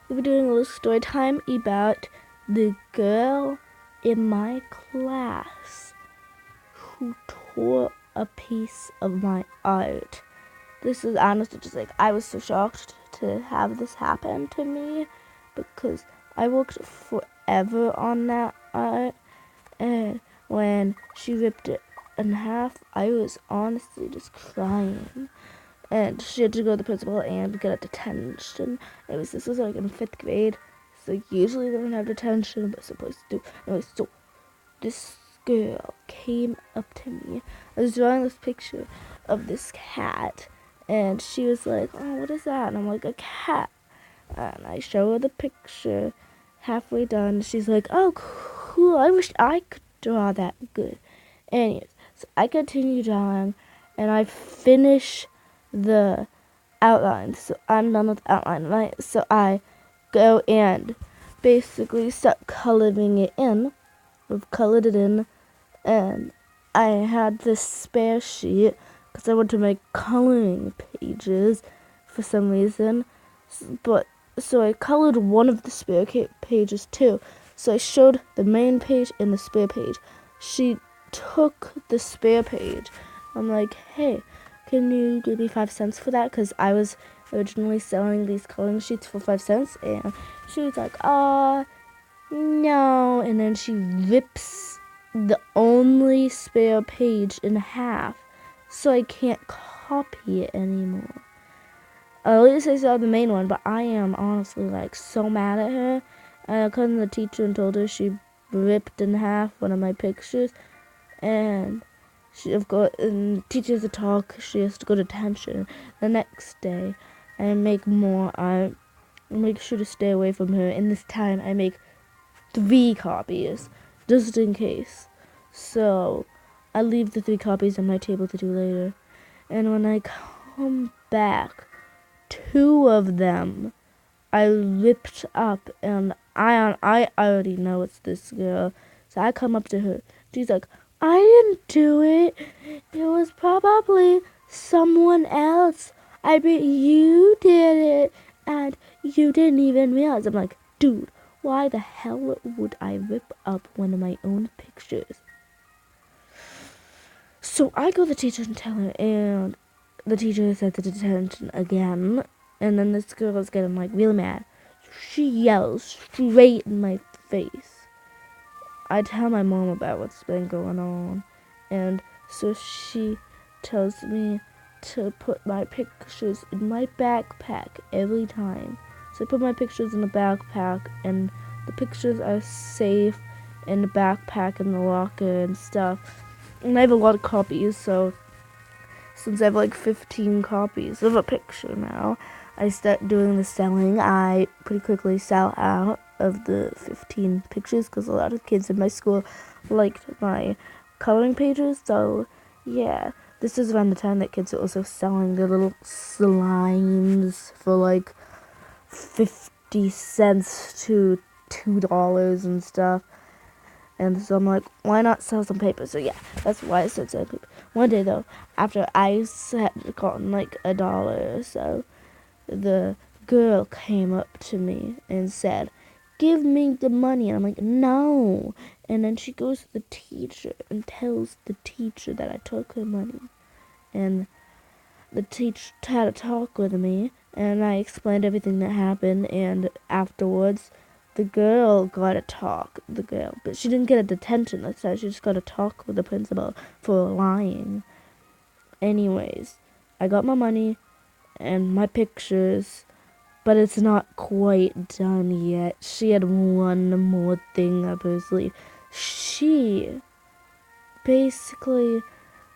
we were doing a little story time about the girl in my class who tore a piece of my art. This is honestly just like, I was so shocked to have this happen to me because I worked forever on that art, and when she ripped it in half, I was honestly just crying. And she had to go to the principal and get a detention. This was like in 5th grade, so usually they don't have detention, but supposed to do. Anyway, so this girl came up to me. I was drawing this picture of this cat, and she was like, "Oh, what is that?" And I'm like, "A cat." And I show her the picture. Halfway done, she's like, "Oh, cool. I wish I could draw that good." Anyways, so I continue drawing, and I finish the outline. So I'm done with the outline, right? So I go and basically start coloring it in. I've colored it in, and I had this spare sheet because I wanted to make coloring pages for some reason. So I colored one of the spare pages too. So I showed the main page and the spare page. She took the spare page. I'm like, "Hey, can you give me 5 cents for that?" Because I was originally selling these coloring sheets for 5 cents. And she was like, no. And then she rips the only spare page in half. So I can't copy it anymore. At least I saw the main one, but I am honestly like so mad at her. I called the teacher and told her she ripped in half one of my pictures. And she, of course, and teacher has to talk. She has to go to detention. The next day, I make more art. I make sure to stay away from her. And this time, I make 3 copies, just in case. So, I leave the 3 copies on my table to do later. And when I come back, 2 of them I ripped up, and I already know it's this girl. So I come up to her. She's like, "I didn't do it. It was probably someone else. I bet you did it, and you didn't even realize." I'm like, "Dude, why the hell would I rip up one of my own pictures?" So I go to the teacher and tell her, and the teacher said the detention again. And then this girl is getting like real mad. She yells straight in my face. I tell my mom about what's been going on, and so she tells me to put my pictures in my backpack every time. So I put my pictures in the backpack, and the pictures are safe in the backpack and the locker and stuff. And I have a lot of copies, so since I have like 15 copies of a picture now, I start doing the selling. I pretty quickly sell out of the 15 pictures because a lot of kids in my school liked my coloring pages. So yeah, this is around the time that kids are also selling their little slimes for like 50 cents to $2 and stuff. And so I'm like, why not sell some paper? So yeah, that's why I started selling paper. One day though, after I had gotten like $1 or so, the girl came up to me and said, "Give me the money." And I'm like, "No." And then she goes to the teacher and tells the teacher that I took her money. And the teacher had a talk with me, and I explained everything that happened. And afterwards, the girl got a talk, but she didn't get a detention. That's how she just got a talk with the principal for lying. Anyways, I got my money and my pictures, but it's not quite done yet. She had one more thing up her sleeve. She basically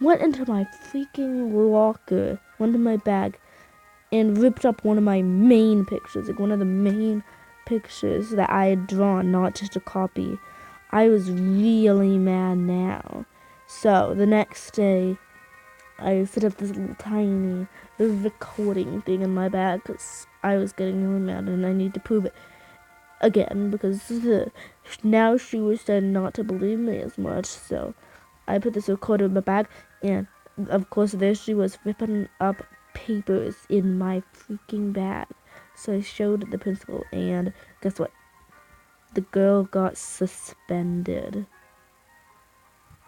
went into my freaking locker, went in my bag, and ripped up one of my main pictures, like one of the main pictures that I had drawn, not just a copy. I was really mad now. So the next day, I set up this little tiny recording thing in my bag because I was getting really mad and I need to prove it again because now she was starting not to believe me as much. So I put this recorder in my bag, and of course there she was ripping up papers in my freaking bag. So I showed the principal, and guess what? The girl got suspended.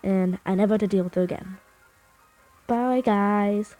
And I never had to deal with her again. Bye, guys.